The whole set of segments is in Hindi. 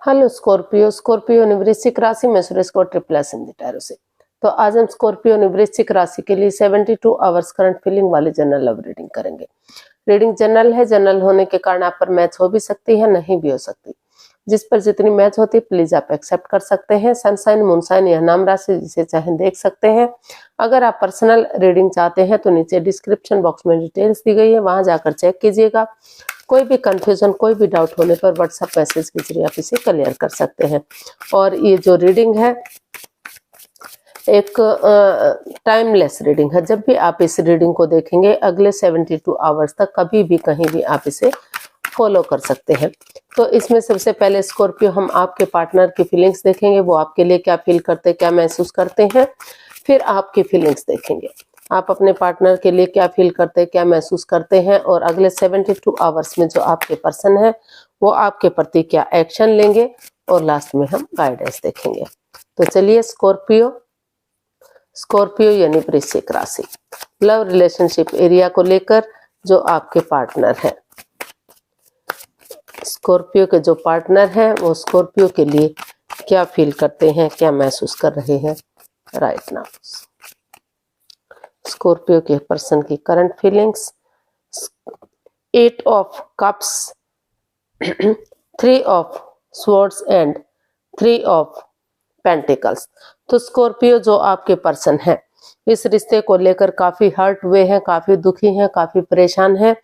Hello Scorpio. स्कॉर्पियो ने वृश्चिक राशि में सुरेश को triple S in the tarot से। तो आज हम स्कॉर्पियो ने वृश्चिक राशि के लिए 72 आवर्स करंट फीलिंग वाली जनरल लव रीडिंग करेंगे। रीडिंग जनरल है, जनरल होने के कारण आप पर मैच हो भी सकती है, नहीं भी हो सकती। जिस पर जितनी मैच होती है प्लीज आप एक्सेप्ट कर सकते हैं। सनसाइन, मूनसाइन या नाम राशि जिसे चाहे देख सकते हैं। अगर आप पर्सनल रीडिंग चाहते हैं तो नीचे डिस्क्रिप्शन बॉक्स में डिटेल्स दी गई है, वहां जाकर चेक कीजिएगा। कोई भी कंफ्यूजन, कोई भी डाउट होने पर व्हाट्सएप मैसेज के जरिए आप इसे क्लियर कर सकते हैं। और ये जो रीडिंग है एक टाइमलेस रीडिंग है। जब भी आप इस रीडिंग को देखेंगे अगले 72 आवर्स तक कभी भी कहीं भी आप इसे फॉलो कर सकते हैं। तो इसमें सबसे पहले स्कॉर्पियो हम आपके पार्टनर की फीलिंग्स देखेंगे, वो आपके लिए क्या फील करते, क्या महसूस करते हैं। फिर आपकी फीलिंग्स देखेंगे, आप अपने पार्टनर के लिए क्या फील करते हैं, क्या महसूस करते हैं। और अगले 72 आवर्स में जो आपके पर्सन है वो आपके प्रति क्या एक्शन लेंगे। और लास्ट में हम गाइडेंस देखेंगे। तो चलिए स्कॉर्पियो यानी वृश्चिक राशि, लव रिलेशनशिप एरिया को लेकर जो आपके पार्टनर है, स्कॉर्पियो के जो पार्टनर हैं वो स्कॉर्पियो के लिए क्या फील करते हैं, क्या महसूस कर रहे हैं राइट नाउ। स्कॉर्पियो के पर्सन की current feelings, 8 of cups, 3 of swords and 3 of pentacles. तो स्कॉर्पियो जो आपके पर्सन है इस रिश्ते को लेकर काफी हर्ट हुए हैं, काफी दुखी हैं, काफी परेशान हैं।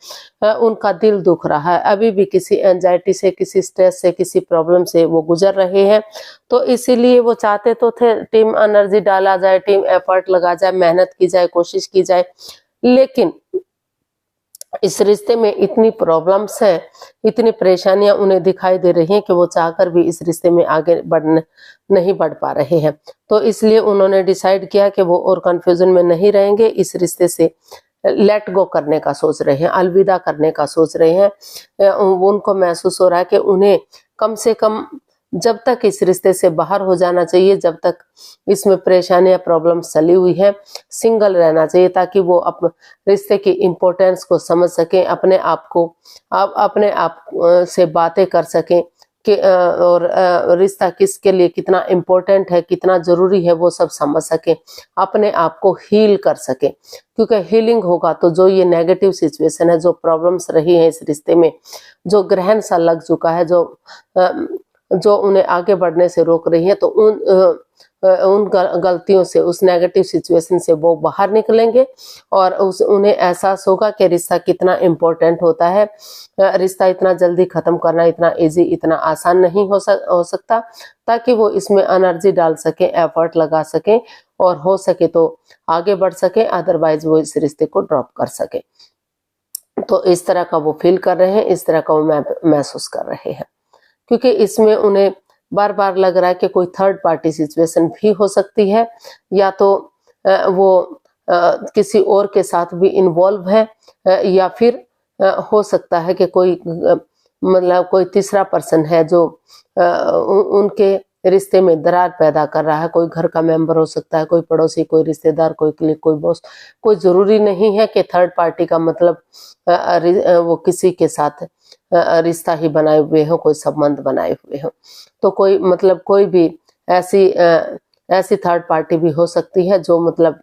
उनका दिल दुख रहा है, अभी भी किसी एंजाइटी से, किसी स्ट्रेस से, किसी प्रॉब्लम से वो गुजर रहे हैं। तो इसीलिए वो चाहते तो थे टीम एनर्जी डाला जाए, टीम एफर्ट लगा जाए, मेहनत की जाए, कोशिश की जाए, लेकिन इस रिश्ते में इतनी प्रॉब्लम्स हैं, इतनी परेशानियां उन्हें दिखाई दे रही हैं कि वो चाहकर भी इस रिश्ते में आगे नहीं बढ़ पा रहे हैं। तो इसलिए उन्होंने डिसाइड किया कि वो और कंफ्यूजन में नहीं रहेंगे, इस रिश्ते से लेट गो करने का सोच रहे हैं, अलविदा करने का सोच रहे हैं। उनको महसूस हो रहा है कि उन्हें कम से कम जब तक इस रिश्ते से बाहर हो जाना चाहिए, जब तक इसमें परेशानियां प्रॉब्लम चली हुई है, सिंगल रहना चाहिए ताकि वो रिश्ते की इम्पोर्टेंस को समझ सकें, अपने आप से बातें कर सकें कि और रिश्ता किसके लिए कितना इम्पोर्टेंट है, कितना जरूरी है, वो सब समझ सकें, अपने आप को हील कर सकें। क्योंकि हीलिंग होगा तो जो ये नेगेटिव सिचुएशन है, जो प्रॉब्लम्स रही हैं इस रिश्ते में, जो ग्रहण सा लग चुका है, जो उन्हें आगे बढ़ने से रोक रही है, तो उन गलतियों से, उस नेगेटिव सिचुएशन से वो बाहर निकलेंगे और उन्हें एहसास होगा कि रिश्ता कितना इम्पोर्टेंट होता है। रिश्ता इतना जल्दी खत्म करना इतना इजी, इतना आसान नहीं हो सकता, ताकि वो इसमें एनर्जी डाल सके, एफर्ट लगा सके और हो सके तो आगे बढ़ सके, अदरवाइज वो इस रिश्ते को ड्रॉप कर सके। तो इस तरह का वो फील कर रहे हैं, इस तरह का वो महसूस कर रहे हैं, क्योंकि इसमें उन्हें बार बार लग रहा है कि कोई थर्ड पार्टी सिचुएशन भी हो सकती है, या तो वो किसी और के साथ भी इन्वॉल्व है, या फिर हो सकता है कि कोई मतलब कोई तीसरा पर्सन है जो उनके रिश्ते में दरार पैदा कर रहा है। कोई घर का मेंबर हो सकता है, कोई पड़ोसी, कोई रिश्तेदार, कोई क्लिक, कोई बॉस। कोई जरूरी नहीं है कि थर्ड पार्टी का मतलब वो किसी के साथ रिश्ता ही बनाए हुए हो, कोई संबंध बनाए हुए हो। तो कोई मतलब कोई भी ऐसी थर्ड पार्टी भी हो सकती है जो मतलब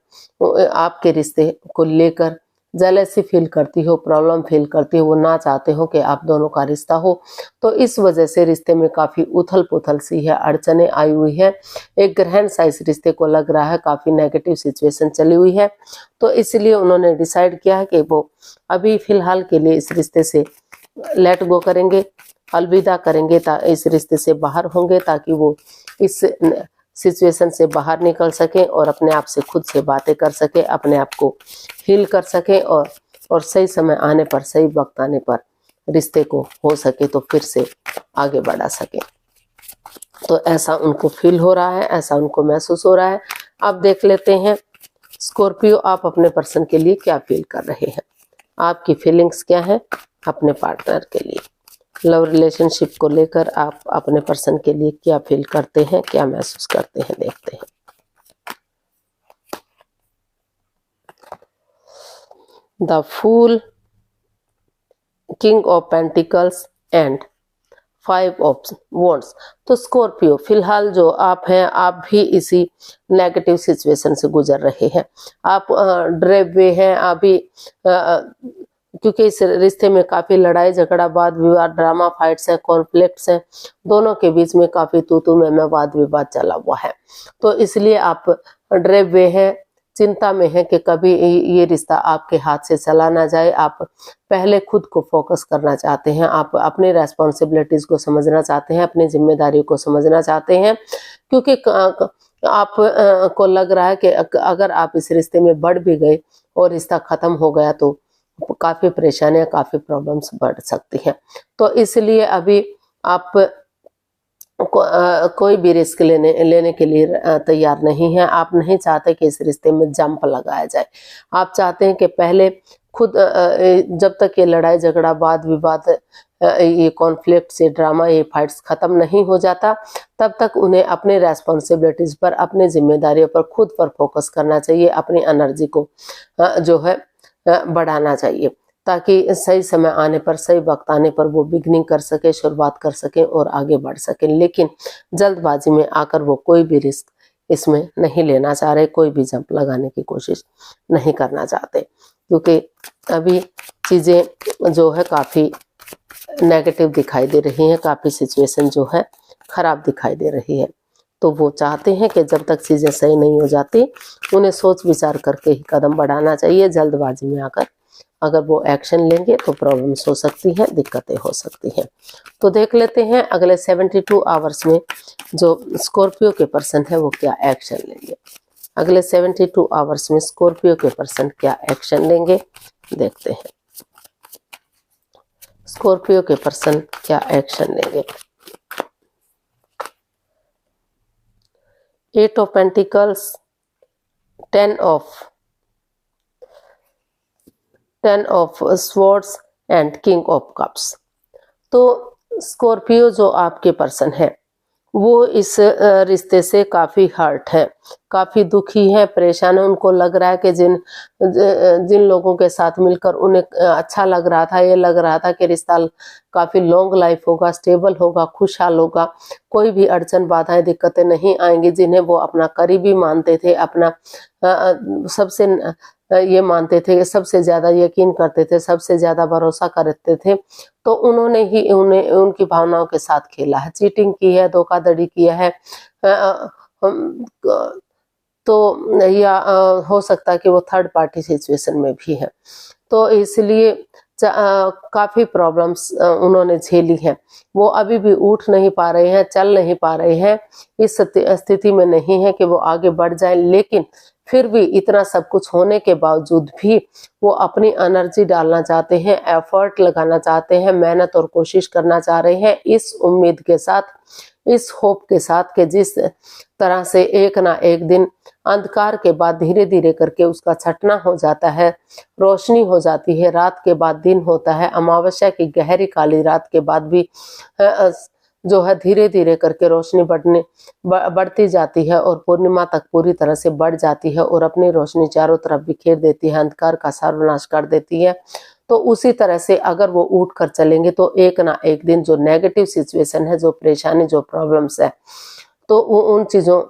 आपके रिश्ते को लेकर जेलसी फील करती हो, प्रॉब्लम फील करती हो, वो ना चाहते हो कि आप दोनों का रिश्ता हो। तो इस वजह से रिश्ते में काफी उथल पुथल सी है, अड़चने आई हुई है, एक ग्रहण सा इस रिश्ते को लग रहा है, काफी नेगेटिव सिचुएशन चली हुई है। तो इसलिए उन्होंने डिसाइड किया है कि वो अभी फिलहाल के लिए इस रिश्ते से लेट गो करेंगे, अलविदा करेंगे, इस रिश्ते से बाहर होंगे, ताकि वो इस सिचुएशन से बाहर निकल सके और अपने आप से खुद से बातें कर सके, अपने आप को हील कर सके और सही समय आने पर, सही वक्त आने पर रिश्ते को हो सके तो फिर से आगे बढ़ा सके। तो ऐसा उनको फील हो रहा है, ऐसा उनको महसूस हो रहा है। अब देख लेते हैं स्कॉर्पियो आप अपने पर्सन के लिए क्या फील कर रहे हैं, आपकी फीलिंग्स क्या है अपने पार्टनर के लिए। लव रिलेशनशिप को लेकर आप अपने पर्सन के लिए क्या फील करते हैं, क्या महसूस करते हैं, देखते हैं। The fool, king of pentacles and five of wands. तो स्कॉर्पियो फिलहाल जो आप हैं, आप भी इसी नेगेटिव सिचुएशन से गुजर रहे हैं। आप ड्रे हुए हैं अभी, क्योंकि इस रिश्ते में काफी लड़ाई झगड़ा, वाद विवाद, ड्रामा, फाइट्स हैं, कॉन्फ्लिक्ट्स हैं, दोनों के बीच में काफी तू मैं वाद विवाद चला हुआ है। तो इसलिए आप ड्रे हुए हैं, चिंता में है कि कभी ये रिश्ता आपके हाथ से चला ना जाए। आप पहले खुद को फोकस करना चाहते हैं, आप अपनी रेस्पॉन्सिबिलिटीज को समझना चाहते हैं, अपनी जिम्मेदारी को समझना चाहते हैं, क्योंकि आप को लग रहा है कि अगर आप इस रिश्ते में बढ़ भी गए और रिश्ता खत्म हो गया तो काफी परेशानियां, काफी प्रॉब्लम्स बढ़ सकती हैं। तो इसलिए अभी आप कोई भी रिस्क लेने के लिए तैयार नहीं है। आप नहीं चाहते कि इस रिश्ते में जंप लगाया जाए। आप चाहते हैं कि पहले खुद जब तक ये लड़ाई झगड़ा, वाद विवाद, ये कॉन्फ्लिक्ट, ये ड्रामा, ये फाइट्स खत्म नहीं हो जाता, तब तक उन्हें अपने रेस्पॉन्सिबिलिटीज पर, अपनी जिम्मेदारियों पर, खुद पर फोकस करना चाहिए। अपनी एनर्जी को जो है बढ़ाना चाहिए, ताकि सही समय आने पर, सही वक्त आने पर वो बिगनिंग कर सके, शुरुआत कर सके और आगे बढ़ सके। लेकिन जल्दबाजी में आकर वो कोई भी रिस्क इसमें नहीं लेना चाह रहे, कोई भी जंप लगाने की कोशिश नहीं करना चाहते, क्योंकि अभी चीजें जो है काफी नेगेटिव दिखाई दे रही हैं, काफी सिचुएशन जो है खराब दिखाई दे रही है। तो वो चाहते हैं कि जब तक चीजें सही नहीं हो जाती, उन्हें सोच विचार करके ही कदम बढ़ाना चाहिए। जल्दबाजी में आकर अगर वो एक्शन लेंगे तो प्रॉब्लम्स हो सकती हैं, दिक्कतें हो सकती हैं। तो देख लेते हैं अगले 72 आवर्स में जो स्कॉर्पियो के पर्सन है वो क्या एक्शन लेंगे। अगले 72 आवर्स में स्कॉर्पियो के पर्सन क्या एक्शन लेंगे, देखते हैं स्कॉर्पियो के पर्सन क्या एक्शन लेंगे। 8 of pentacles, 10 of swords and king of cups. तो स्कॉर्पियो जो आपके पर्सन है वो इस रिश्ते से काफी हर्ट है, काफी दुखी है, परेशान है। उनको लग रहा है कि जिन लोगों के साथ मिलकर उन्हें अच्छा लग रहा था, ये लग रहा था कि रिश्ता काफी लॉन्ग लाइफ होगा, स्टेबल होगा, खुशहाल होगा, कोई भी अड़चन, बाधाएं, दिक्कतें नहीं आएंगी, जिन्हें वो अपना करीबी मानते थे, अपना सबसे ये मानते थे, सबसे ज्यादा यकीन करते थे, सबसे ज्यादा भरोसा करते थे। तो उन्होंने ही उन्हें उनकी भावनाओं के साथ खेला है, चीटिंग की है, धोखाधड़ी किया है। तो या हो सकता है कि वो थर्ड पार्टी सिचुएशन में भी है। तो इसलिए काफी प्रॉब्लम्स उन्होंने झेली हैं। वो अभी भी उठ नहीं पा रहे हैं, चल नहीं पा रहे हैं, इस स्थिति में नहीं है कि वो आगे बढ़ जाए। लेकिन फिर भी इतना सब कुछ होने के बावजूद भी वो अपनी एनर्जी डालना चाहते हैं, एफर्ट लगाना चाहते हैं, मेहनत और कोशिश करना चाह रहे हैं, इस उम्मीद के साथ, इस होप के साथ कि जिस तरह से एक ना एक दिन अंधकार के बाद धीरे धीरे करके उसका छटना हो जाता है, रोशनी हो जाती है, रात के बाद दिन होता है, अमावस्या की गहरी काली रात के बाद भी जो है धीरे धीरे करके रोशनी बढ़ती जाती है और पूर्णिमा तक पूरी तरह से बढ़ जाती है और अपनी रोशनी चारों तरफ बिखेर देती है, अंधकार का सर्वनाश कर देती है। तो उसी तरह से अगर वो उठ कर चलेंगे तो एक ना एक दिन जो नेगेटिव सिचुएशन है, जो परेशानी, जो प्रॉब्लम्स है, तो वो उन चीजों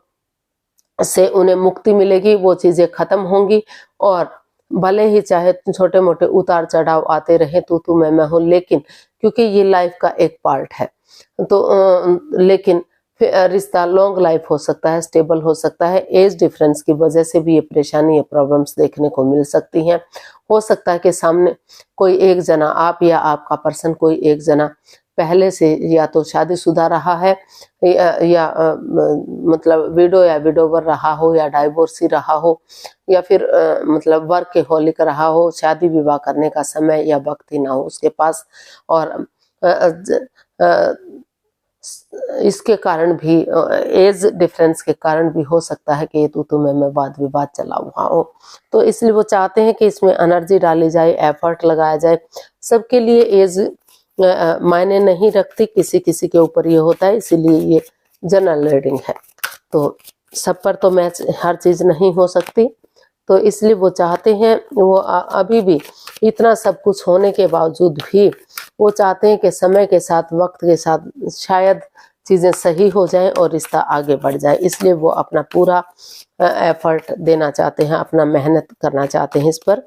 से उन्हें मुक्ति मिलेगी, वो चीजें खत्म होंगी। और भले ही चाहे छोटे मोटे उतार चढ़ाव आते रहे, तू मैं हूं, लेकिन क्योंकि ये लाइफ का एक पार्ट है, तो लेकिन रिश्ता लॉन्ग लाइफ हो सकता है, स्टेबल हो सकता है। एज डिफरेंस की वजह से भी ये परेशानी, ये प्रॉब्लम्स देखने को मिल सकती हैं। हो सकता है कि सामने कोई एक जना, आप या आपका पर्सन कोई एक जना पहले से या तो शादीशुदा रहा है या मतलब विडो या विडोवर रहा हो, या डाइवोर्सी रहा हो, या फिर मतलब वर्कहोलिक रहा हो, शादी विवाह करने का समय या वक्त ही ना हो उसके पास। और इसके कारण भी, एज डिफरेंस के कारण भी हो सकता है कि ये तू मैं वाद विवाद चला हुआ हो। तो इसलिए वो चाहते हैं कि इसमें एनर्जी डाली जाए, एफर्ट लगाया जाए। सबके लिए एज मायने नहीं रखती, किसी किसी के ऊपर ये होता है, इसीलिए ये जनरल रीडिंग है। तो सब पर तो मैच हर चीज नहीं हो सकती, तो इसलिए वो चाहते हैं, वो अभी भी इतना सब कुछ होने के बावजूद भी वो चाहते हैं कि समय के साथ, वक्त के साथ शायद चीज़ें सही हो जाएं और रिश्ता आगे बढ़ जाए, इसलिए वो अपना पूरा एफर्ट देना चाहते हैं, अपना मेहनत करना चाहते हैं, इस पर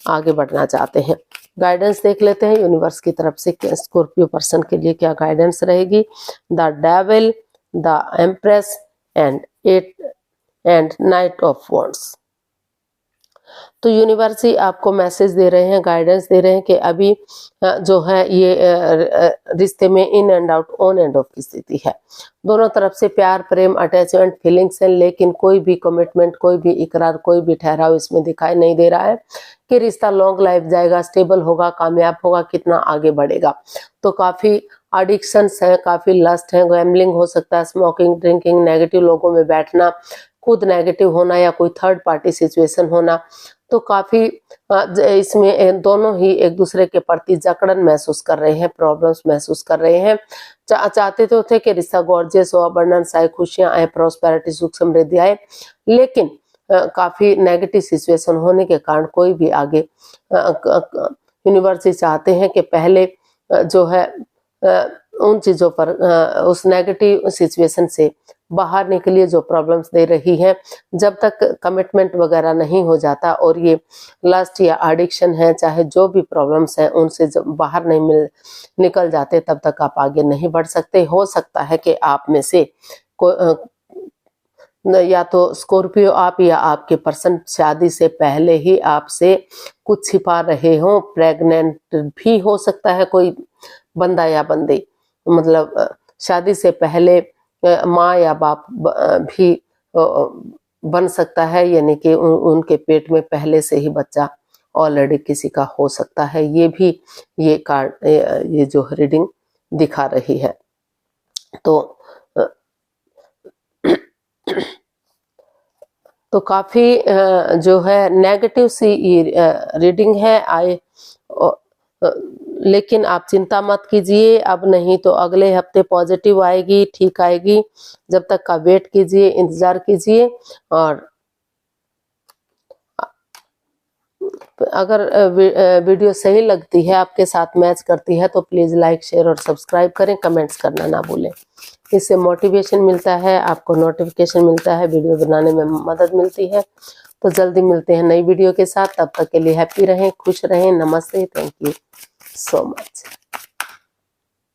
आगे बढ़ना चाहते हैं। गाइडेंस देख लेते हैं यूनिवर्स की तरफ से स्कॉर्पियो पर्सन के लिए क्या गाइडेंस रहेगी। The devil, the empress and night of wands. तो यूनिवर्स ही आपको मैसेज दे रहे हैं, गाइडेंस दे रहे हैं कि अभी जो है ये रिश्ते में in and out, on end of की स्थिति है। दोनों तरफ से प्यार, प्रेम, अटैचमेंट, फीलिंग्स हैं, लेकिन कोई भी कमिटमेंट, कोई भी इकरार, कोई भी ठहराव इसमें दिखाई नहीं दे रहा है कि रिश्ता लॉन्ग लाइफ जाएगा, स्टेबल होगा, कामयाब होगा, कितना आगे बढ़ेगा। तो काफी एडिक्शंस हैं, काफी लस्ट है, गैम्बलिंग हो सकता है, स्मोकिंग, ड्रिंकिंग, नेगेटिव लोगों में बैठना, खुद नेगेटिव होना या कोई थर्ड पार्टी सिचुएशन होना। तो काफी इसमें दोनों ही एक दूसरे के प्रति जकड़न महसूस कर रहे हैं, प्रॉब्लम्स महसूस कर रहे हैं। चाहते तो थे कि रिश्ता गॉर्जियस हो, अबंडेंस आए, खुशियां आए, प्रॉस्पेरिटी, सुख समृद्धि आए, लेकिन काफी नेगेटिव सिचुएशन होने के कारण कोई भी आगे यूनिवर्स चाहते हैं कि पहले जो है उन चीजों पर, उस नेगेटिव सिचुएशन से बाहर निकलिए जो प्रॉब्लम्स दे रही है। जब तक कमिटमेंट वगैरह नहीं हो जाता और ये लस्ट या एडिक्शन है, चाहे जो भी प्रॉब्लम्स हैं, उनसे जब बाहर नहीं निकल जाते, तब तक आप आगे नहीं बढ़ सकते। हो सकता है कि आप में से या तो स्कॉर्पियो आप या आपके पर्सन शादी से पहले ही आपसे कुछ छिपा रहे हो, प्रेग्नेंट भी हो सकता है कोई बंदा या बंदी, मतलब शादी से पहले माँ या बाप भी बन सकता है, यानी कि उनके पेट में पहले से ही बच्चा ऑलरेडी किसी का हो सकता है। ये भी ये कार्ड, ये जो रीडिंग दिखा रही है। तो काफी जो है नेगेटिव सी रीडिंग है। लेकिन आप चिंता मत कीजिए, अब नहीं तो अगले हफ्ते पॉजिटिव आएगी, ठीक आएगी। जब तक का वेट कीजिए, इंतजार कीजिए। और अगर वीडियो सही लगती है, आपके साथ मैच करती है, तो प्लीज लाइक, शेयर और सब्सक्राइब करें, कमेंट्स करना ना भूलें। इससे मोटिवेशन मिलता है, आपको नोटिफिकेशन मिलता है, वीडियो बनाने में मदद मिलती है। तो जल्दी मिलते हैं नई वीडियो के साथ, तब तक के लिए हैप्पी रहें, खुश रहें। नमस्ते, थैंक यू सो मच।